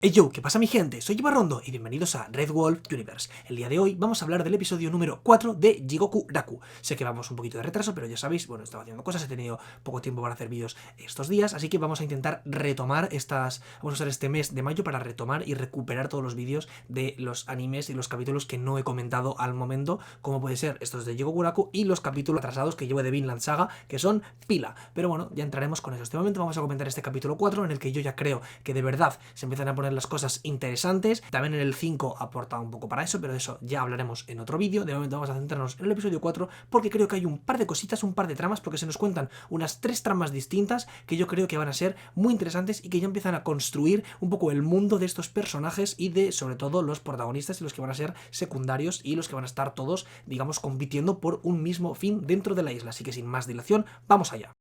Hey yo, ¿qué pasa mi gente? Soy Ibarrondo y bienvenidos a Red Wolf Universe. El día de hoy vamos a hablar del episodio número 4 de Jigoku Raku. Sé que vamos un poquito de retraso, pero ya sabéis, bueno, estaba haciendo cosas, he tenido poco tiempo para hacer vídeos estos días, así que vamos a intentar retomar vamos a usar este mes de mayo para retomar y recuperar todos los vídeos de los animes y los capítulos que no he comentado al momento, como puede ser estos de Jigoku Raku y los capítulos atrasados que llevo de Vinland Saga, que son pila. Pero bueno, ya entraremos con eso. Este momento vamos a comentar este capítulo 4, en el que yo ya creo que de verdad se empiezan a poner las cosas interesantes. También en el 5 aporta un poco para eso, pero de eso ya hablaremos en otro vídeo. De momento vamos a centrarnos en el episodio 4 porque creo que hay un par de cositas, un par de tramas, porque se nos cuentan unas 3 tramas distintas que yo creo que van a ser muy interesantes y que ya empiezan a construir un poco el mundo de estos personajes y de, sobre todo, los protagonistas y los que van a ser secundarios y los que van a estar todos, digamos, compitiendo por un mismo fin dentro de la isla. Así que sin más dilación, vamos allá.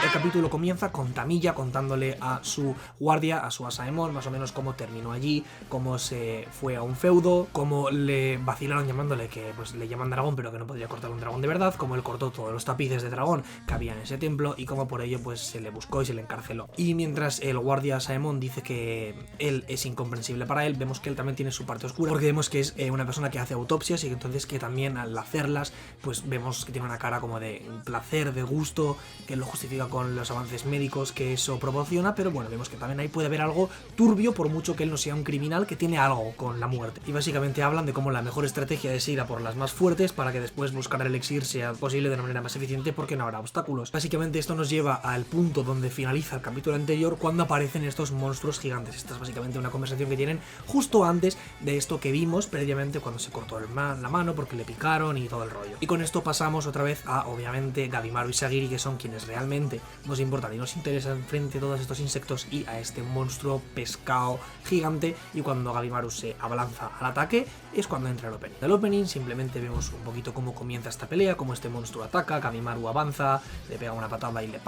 El capítulo comienza con Tamiya contándole a su guardia, a su Asaemon, más o menos cómo terminó allí, cómo se fue a un feudo, cómo le vacilaron llamándole que pues le llaman dragón pero que no podría cortar un dragón de verdad, cómo él cortó todos los tapices de dragón que había en ese templo y cómo por ello pues se le buscó y se le encarceló. Y mientras el guardia Asaemon dice que él es incomprensible para él, vemos que él también tiene su parte oscura, porque vemos que es una persona que hace autopsias y que entonces que también al hacerlas pues vemos que tiene una cara como de placer, de gusto, que lo justifica con los avances médicos que eso proporciona, pero bueno, vemos que también ahí puede haber algo turbio, por mucho que él no sea un criminal, que tiene algo con la muerte. Y básicamente hablan de cómo la mejor estrategia es ir a por las más fuertes para que después buscar el elixir sea posible de una manera más eficiente porque no habrá obstáculos. Básicamente esto nos lleva al punto donde finaliza el capítulo anterior, cuando aparecen estos monstruos gigantes. Esta es básicamente una conversación que tienen justo antes de esto que vimos previamente cuando se cortó la mano porque le picaron y todo el rollo. Y con esto pasamos otra vez a, obviamente, Gabimaru y Sagiri, que son quienes realmente nos importan y nos interesan frente a todos estos insectos y a este monstruo pescado gigante. Y cuando Gabimaru se abalanza al ataque es cuando entra el opening. El opening simplemente vemos un poquito cómo comienza esta pelea, cómo este monstruo ataca, Gabimaru avanza, le pega una patada y le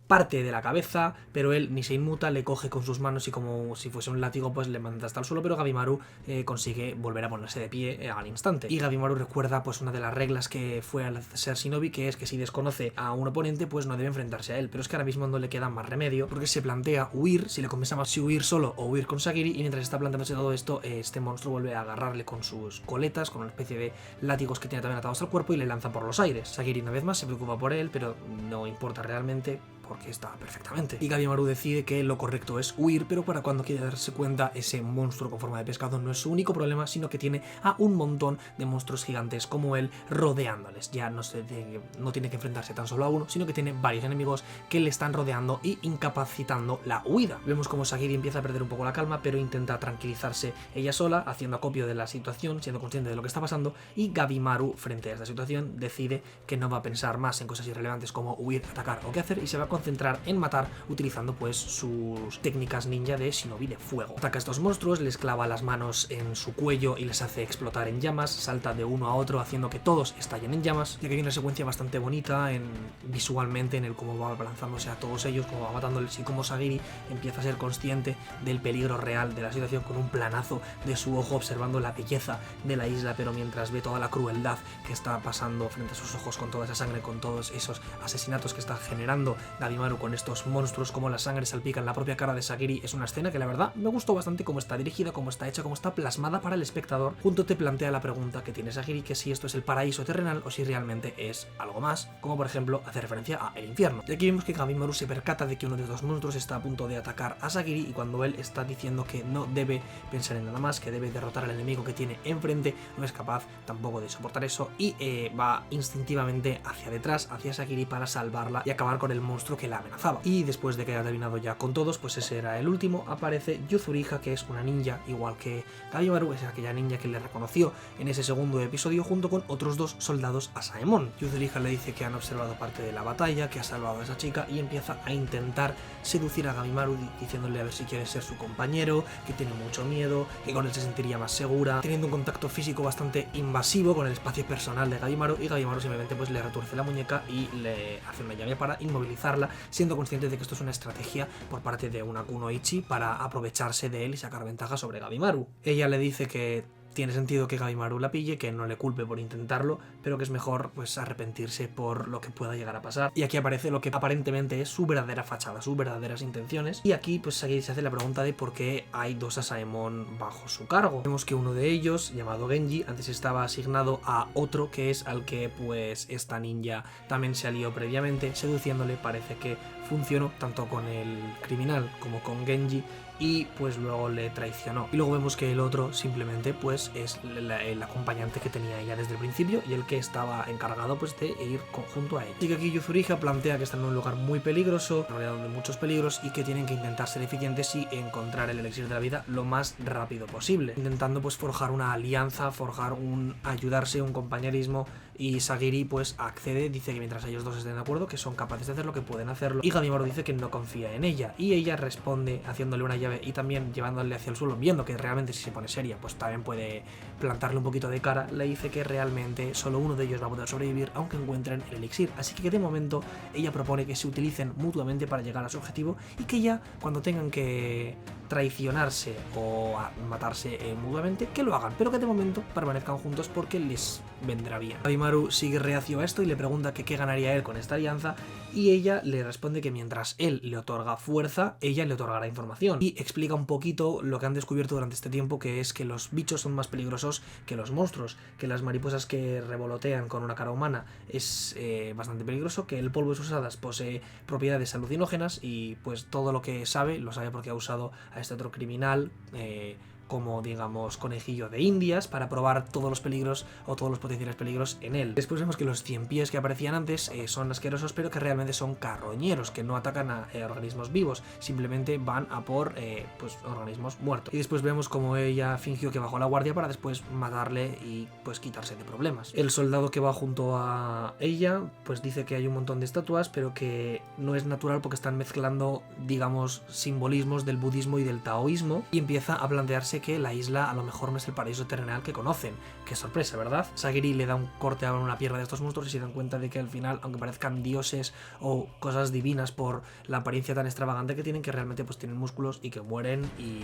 parte de la cabeza, pero él ni se inmuta, le coge con sus manos y como si fuese un látigo pues le manda hasta el suelo, pero Gabimaru consigue volver a ponerse de pie al instante. Y Gabimaru recuerda pues una de las reglas que fue al ser shinobi, que es que si desconoce a un oponente pues no debe enfrentarse a él, pero es que ahora mismo no le queda más remedio porque se plantea huir, si le compensa más si huir solo o huir con Sagiri, y mientras está planteándose todo esto este monstruo vuelve a agarrarle con sus coletas, con una especie de látigos que tiene también atados al cuerpo y le lanza por los aires. Sagiri una vez más se preocupa por él, pero no importa realmente porque está perfectamente. Y Gabimaru decide que lo correcto es huir, pero para cuando quiere darse cuenta, ese monstruo con forma de pescado no es su único problema, sino que tiene a un montón de monstruos gigantes como él rodeándoles. Ya no tiene que enfrentarse tan solo a uno, sino que tiene varios enemigos que le están rodeando y incapacitando la huida. Vemos como Sagiri empieza a perder un poco la calma, pero intenta tranquilizarse ella sola, haciendo acopio de la situación, siendo consciente de lo que está pasando, y Gabimaru, frente a esta situación, decide que no va a pensar más en cosas irrelevantes como huir, atacar o qué hacer, y se va a concentrar en matar utilizando pues sus técnicas ninja de shinobi de fuego. Ataca a estos monstruos, les clava las manos en su cuello y les hace explotar en llamas, salta de uno a otro haciendo que todos estallen en llamas, ya que hay una secuencia bastante bonita visualmente en el cómo va lanzándose a todos ellos, cómo va matándoles y cómo Sagiri empieza a ser consciente del peligro real de la situación con un planazo de su ojo observando la belleza de la isla, pero mientras ve toda la crueldad que está pasando frente a sus ojos, con toda esa sangre, con todos esos asesinatos que está generando Gabimaru con estos monstruos, como la sangre salpica en la propia cara de Sagiri. Es una escena que la verdad me gustó bastante cómo está dirigida, cómo está hecha, cómo está plasmada para el espectador. Junto te plantea la pregunta que tiene Sagiri, que si esto es el paraíso terrenal o si realmente es algo más, como por ejemplo hace referencia a el infierno. Y aquí vemos que Gabimaru se percata de que uno de los monstruos está a punto de atacar a Sagiri, y cuando él está diciendo que no debe pensar en nada más, que debe derrotar al enemigo que tiene enfrente, no es capaz tampoco de soportar eso y va instintivamente hacia detrás, hacia Sagiri, para salvarla y acabar con el monstruo que la amenazaba. Y después de que haya terminado ya con todos, pues ese era el último, aparece Yuzuriha, que es una ninja igual que Gabimaru, es aquella ninja que le reconoció en ese segundo episodio junto con otros dos soldados Asaemon. Yuzuriha le dice que han observado parte de la batalla, que ha salvado a esa chica, y empieza a intentar seducir a Gabimaru diciéndole a ver si quiere ser su compañero, que tiene mucho miedo, que con él se sentiría más segura, teniendo un contacto físico bastante invasivo con el espacio personal de Gabimaru, y Gabimaru simplemente pues le retuerce la muñeca y le hace una llave para inmovilizarla, siendo consciente de que esto es una estrategia por parte de una Kunoichi para aprovecharse de él y sacar ventaja sobre Gabimaru. Ella le dice que tiene sentido que Gabimaru la pille, que no le culpe por intentarlo, pero que es mejor pues arrepentirse por lo que pueda llegar a pasar. Y aquí aparece lo que aparentemente es su verdadera fachada, sus verdaderas intenciones. Y aquí pues Sagiri se hace la pregunta de por qué hay 2 Asaemon bajo su cargo. Vemos que uno de ellos, llamado Genji, antes estaba asignado a otro que es al que pues esta ninja también se alió previamente, seduciéndole. Parece que funcionó tanto con el criminal como con Genji, y pues luego le traicionó. Y luego vemos que el otro simplemente pues es el acompañante que tenía ella desde el principio y el que estaba encargado pues de ir conjunto a ella. Así que aquí Yuzuriha plantea que están en un lugar muy peligroso, rodeado de muchos peligros, y que tienen que intentar ser eficientes y encontrar el elixir de la vida lo más rápido posible, intentando pues forjar una alianza, forjar un ayudarse, un compañerismo. Y Sagiri pues accede, dice que mientras ellos dos estén de acuerdo, que son capaces de hacerlo, que pueden hacerlo, y Gabimaru dice que no confía en ella, y ella responde haciéndole una llave y también llevándole hacia el suelo, viendo que realmente si se pone seria pues también puede plantarle un poquito de cara. Le dice que realmente solo uno de ellos va a poder sobrevivir aunque encuentren el elixir, así que de momento ella propone que se utilicen mutuamente para llegar a su objetivo, y que ya cuando tengan que traicionarse o matarse mutuamente, que lo hagan, pero que de momento permanezcan juntos porque les vendrá bien. Gabimaru sigue reacio a esto y le pregunta que qué ganaría él con esta alianza, y ella le responde que mientras él le otorga fuerza, ella le otorgará información, y explica un poquito lo que han descubierto durante este tiempo, que es que los bichos son más peligrosos que los monstruos, que las mariposas que revolotean con una cara humana es bastante peligroso, que el polvo de sus hadas posee propiedades alucinógenas, y pues todo lo que sabe, lo sabe porque ha usado a este otro criminal como, digamos, conejillo de indias para probar todos los peligros o todos los potenciales peligros en él. Después vemos que los 100 pies que aparecían antes son asquerosos, pero que realmente son carroñeros, que no atacan a organismos vivos, simplemente van a por pues organismos muertos. Y después vemos como ella fingió que bajó la guardia para después matarle y pues quitarse de problemas. El soldado que va junto a ella pues dice que hay un montón de estatuas, pero que no es natural porque están mezclando, digamos, simbolismos del budismo y del taoísmo, y empieza a plantearse que la isla a lo mejor no es el paraíso terrenal que conocen. Qué sorpresa, ¿verdad? Sagiri le da un corte a una pierna de estos monstruos y se dan cuenta de que al final, aunque parezcan dioses o cosas divinas por la apariencia tan extravagante que tienen, que realmente pues tienen músculos y que mueren y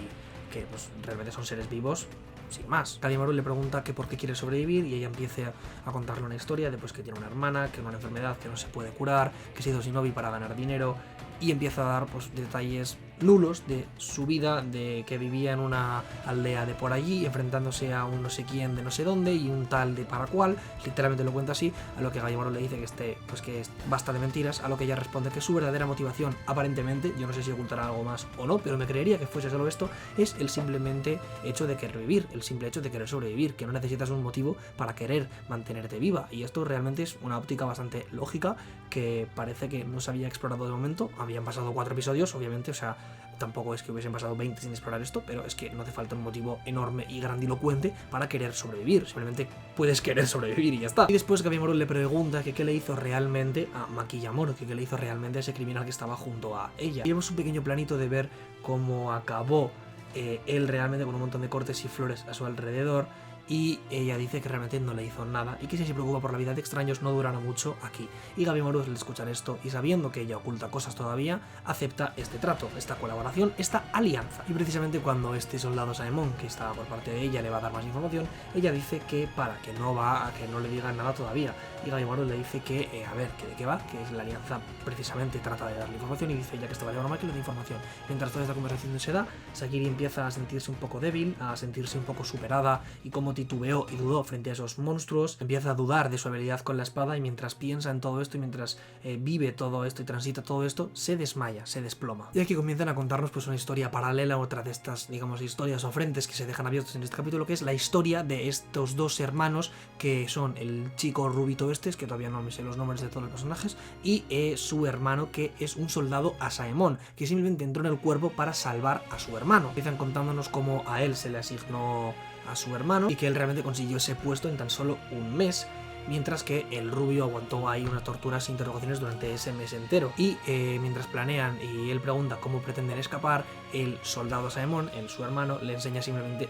que pues realmente son seres vivos sin más. Gabimaru le pregunta que por qué quiere sobrevivir, y ella empieza a contarle una historia de pues que tiene una hermana, que una enfermedad que no se puede curar, que se ha ido sin Obi para ganar dinero, y empieza a dar pues detalles nulos de su vida, de que vivía en una aldea de por allí, enfrentándose a un no sé quién de no sé dónde y un tal de para cual, literalmente lo cuenta así, a lo que Gabimaru le dice que basta de mentiras, a lo que ella responde que su verdadera motivación, aparentemente, yo no sé si ocultará algo más o no, pero me creería que fuese solo esto, es el simplemente hecho de querer vivir, el simple hecho de querer sobrevivir, que no necesitas un motivo para querer mantenerte viva, y esto realmente es una óptica bastante lógica que parece que no se había explorado de momento. Habían pasado 4 episodios, obviamente, o sea, tampoco es que hubiesen pasado 20 sin explorar esto, pero es que no hace falta un motivo enorme y grandilocuente para querer sobrevivir, simplemente puedes querer sobrevivir y ya está. Y después Gabimaru le pregunta que qué le hizo realmente a Makiyamono, que qué le hizo realmente a ese criminal que estaba junto a ella. Y vemos un pequeño planito de ver cómo acabó él realmente con un montón de cortes y flores a su alrededor, y ella dice que realmente no le hizo nada y que si se preocupa por la vida de extraños no durará mucho aquí. Y Gabimaru, al escuchar esto y sabiendo que ella oculta cosas todavía, acepta este trato, esta colaboración, esta alianza. Y precisamente cuando este soldado Saemon, que estaba por parte de ella, le va a dar más información, ella dice que para que no le digan nada todavía. Y Gabimaru le dice que, a ver, que de qué va, que la alianza precisamente trata de darle información, y dice ya que estaba de broma que le dé información. Mientras toda esta conversación se da, Sagiri empieza a sentirse un poco débil, a sentirse un poco superada, y como titubeó y dudó frente a esos monstruos, empieza a dudar de su habilidad con la espada, y mientras piensa en todo esto y mientras vive todo esto y transita todo esto, se desmaya, se desploma. Y aquí comienzan a contarnos pues una historia paralela, otra de estas, digamos, historias o frentes que se dejan abiertos en este capítulo, que es la historia de estos 2 hermanos, que son el chico rubito este, es que todavía no me sé los nombres de todos los personajes, y su hermano, que es un soldado Asaemon, que simplemente entró en el cuerpo para salvar a su hermano. Empiezan contándonos cómo a él se le asignó a su hermano y que él realmente consiguió ese puesto en tan solo un mes, mientras que el rubio aguantó ahí unas torturas e interrogaciones durante ese mes entero. Y mientras planean y él pregunta cómo pretenden escapar, el soldado Saemon, su hermano, le enseña simplemente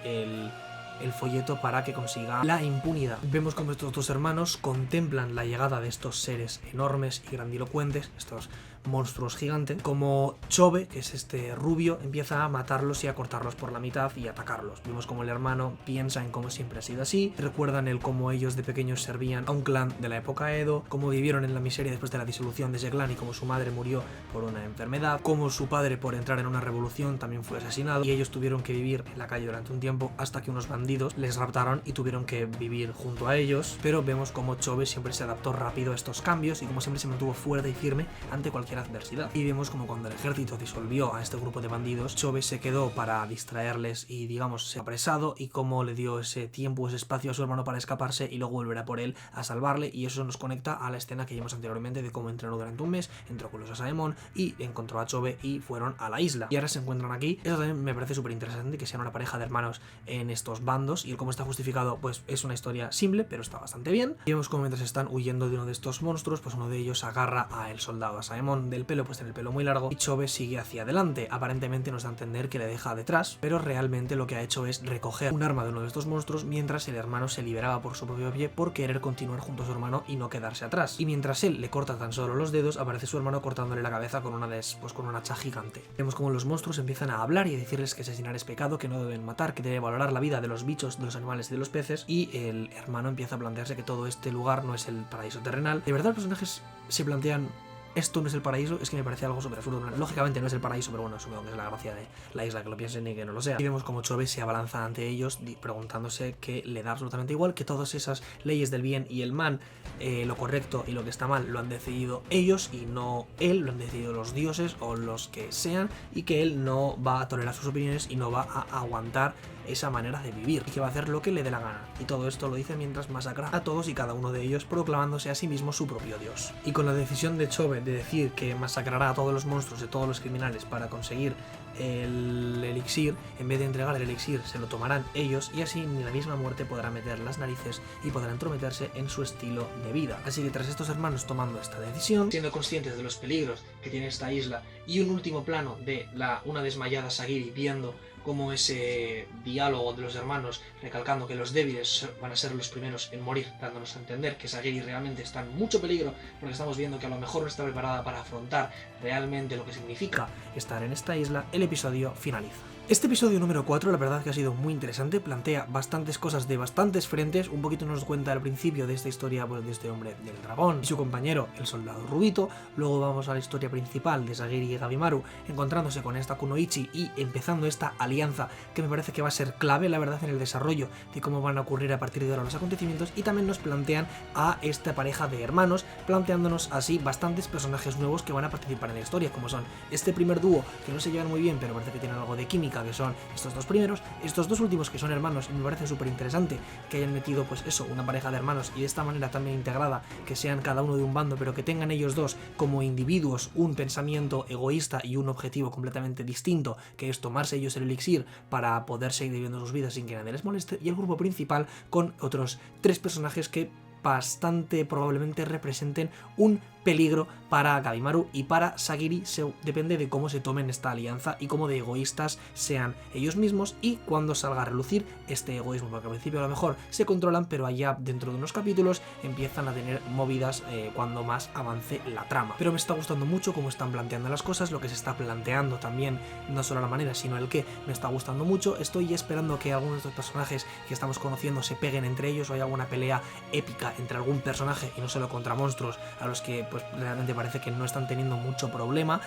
el folleto para que consiga la impunidad. Vemos como estos dos hermanos contemplan la llegada de estos seres enormes y grandilocuentes, estos monstruos gigantes, como Chobe, que es este rubio, empieza a matarlos y a cortarlos por la mitad y atacarlos. Vemos como el hermano piensa en cómo siempre ha sido así, recuerdan el cómo ellos de pequeños servían a un clan de la época Edo, cómo vivieron en la miseria después de la disolución de ese clan y cómo su madre murió por una enfermedad, cómo su padre por entrar en una revolución también fue asesinado y ellos tuvieron que vivir en la calle durante un tiempo hasta que unos bandidos les raptaron y tuvieron que vivir junto a ellos. Pero vemos como Chobe siempre se adaptó rápido a estos cambios y como siempre se mantuvo fuerte y firme ante cualquier adversidad. Y vemos como cuando el ejército disolvió a este grupo de bandidos, Chobe se quedó para distraerles y digamos se apresado, y como le dio ese tiempo, ese espacio a su hermano para escaparse y luego volverá por él a salvarle. Y eso nos conecta a la escena que vimos anteriormente de cómo entrenó durante un mes, entró con los Asaemon y encontró a Chobe y fueron a la isla. Y ahora se encuentran aquí. Eso también me parece súper interesante, que sean una pareja de hermanos en estos bandos, y el cómo está justificado pues es una historia simple pero está bastante bien. Y vemos como mientras están huyendo de uno de estos monstruos, pues uno de ellos agarra a el soldado Asaemon del pelo, pues tiene el pelo muy largo, y Chobe sigue hacia adelante. Aparentemente nos da a entender que le deja detrás, pero realmente lo que ha hecho es recoger un arma de uno de estos monstruos mientras el hermano se liberaba por su propio pie por querer continuar junto a su hermano y no quedarse atrás. Y mientras él le corta tan solo los dedos, aparece su hermano cortándole la cabeza con con un hacha gigante. Vemos como los monstruos empiezan a hablar y a decirles que asesinar es pecado, que no deben matar, que debe valorar la vida de los bichos, de los animales y de los peces, y el hermano empieza a plantearse que todo este lugar no es el paraíso terrenal. De verdad los personajes se plantean: esto no es el paraíso. Es que me parece algo súper absurdo. Lógicamente no es el paraíso, pero bueno, supongo que es la gracia de la isla, que lo piensen y que no lo sea. Y vemos como Chobe se abalanza ante ellos preguntándose que le da absolutamente igual, que todas esas leyes del bien y el mal, lo correcto y lo que está mal, lo han decidido ellos y no él, lo han decidido los dioses o los que sean, y que él no va a tolerar sus opiniones y no va a aguantar esa manera de vivir, y que va a hacer lo que le dé la gana. Y todo esto lo dice mientras masacra a todos y cada uno de ellos, proclamándose a sí mismo su propio dios. Y con la decisión de Chobe de decir que masacrará a todos los monstruos, de todos los criminales, para conseguir el elixir, en vez de entregar el elixir se lo tomarán ellos, y así ni la misma muerte podrá meter las narices y podrá entrometerse en su estilo de vida. Así que tras estos hermanos tomando esta decisión, siendo conscientes de los peligros que tiene esta isla, y un último plano de una desmayada Sagiri viendo como ese diálogo de los hermanos recalcando que los débiles van a ser los primeros en morir, dándonos a entender que Sagiri realmente está en mucho peligro, porque estamos viendo que a lo mejor no está preparada para afrontar realmente lo que significa estar en esta isla. El episodio finaliza. Este episodio número 4 la verdad que ha sido muy interesante, plantea bastantes cosas de bastantes frentes, un poquito nos cuenta al principio de esta historia pues, de este hombre del dragón y su compañero el soldado Rubito, luego vamos a la historia principal de Sagiri y Gabimaru encontrándose con esta Kunoichi y empezando esta alianza que me parece que va a ser clave la verdad en el desarrollo de cómo van a ocurrir a partir de ahora los acontecimientos, y también nos plantean a esta pareja de hermanos, planteándonos así bastantes personajes nuevos que van a participar en la historia, como son este primer dúo que no se llevan muy bien pero parece que tienen algo de química, que son estos dos primeros, estos dos últimos que son hermanos, y me parece súper interesante que hayan metido pues eso, una pareja de hermanos y de esta manera también integrada, que sean cada uno de un bando pero que tengan ellos dos como individuos un pensamiento egoísta y un objetivo completamente distinto, que es tomarse ellos el elixir para poder seguir viviendo sus vidas sin que nadie les moleste, y el grupo principal con otros 3 personajes que bastante probablemente representen un peligro para Gabimaru y para Sagiri, depende de cómo se tomen esta alianza y cómo de egoístas sean ellos mismos y cuando salga a relucir este egoísmo, porque al principio a lo mejor se controlan, pero allá dentro de unos capítulos empiezan a tener movidas cuando más avance la trama. Pero me está gustando mucho cómo están planteando las cosas, lo que se está planteando también, no solo la manera sino el qué, me está gustando mucho. Estoy esperando que algunos de estos personajes que estamos conociendo se peguen entre ellos o haya alguna pelea épica entre algún personaje y no solo contra monstruos a los que pues realmente parece que no están teniendo mucho problema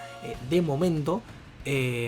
de momento.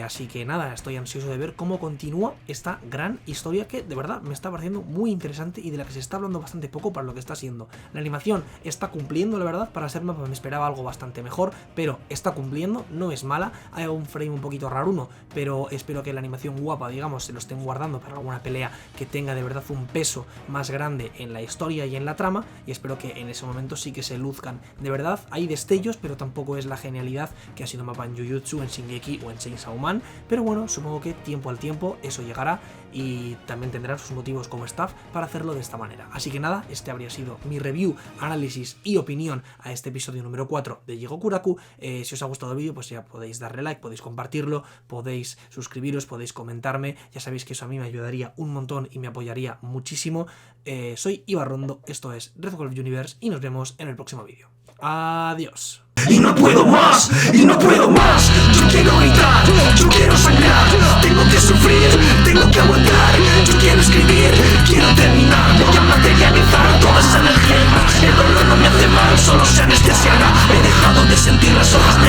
Así que nada, estoy ansioso de ver cómo continúa esta gran historia que de verdad me está pareciendo muy interesante y de la que se está hablando bastante poco para lo que está siendo. La animación está cumpliendo, la verdad, para ser mapa me esperaba algo bastante mejor, pero está cumpliendo, no es mala. Hay un frame un poquito raruno, pero espero que la animación guapa, digamos, se lo estén guardando para alguna pelea que tenga de verdad un peso más grande en la historia y en la trama, y espero que en ese momento sí que se luzcan. De verdad, hay destellos, pero tampoco es la genialidad que ha sido mapa en Jujutsu, en Shingeki o en Chainsaw Man, pero bueno, supongo que tiempo al tiempo eso llegará y también tendrán sus motivos como staff para hacerlo de esta manera. Así que nada, este habría sido mi review, análisis y opinión a este episodio número 4 de Jigokuraku. Si os ha gustado el vídeo, pues ya podéis darle like, podéis compartirlo, podéis suscribiros, podéis comentarme, ya sabéis que eso a mí me ayudaría un montón y me apoyaría muchísimo. Soy Ibarrondo, esto es Red Wolf Universe y nos vemos en el próximo vídeo. Adiós. Y no puedo más, y no puedo más. Yo quiero gritar, yo quiero sangrar. Tengo que sufrir, tengo que aguantar. Yo quiero escribir, quiero terminar. Voy a materializar toda esa energía. El dolor no me hace mal, solo se anestesiará. He dejado de sentir las hojas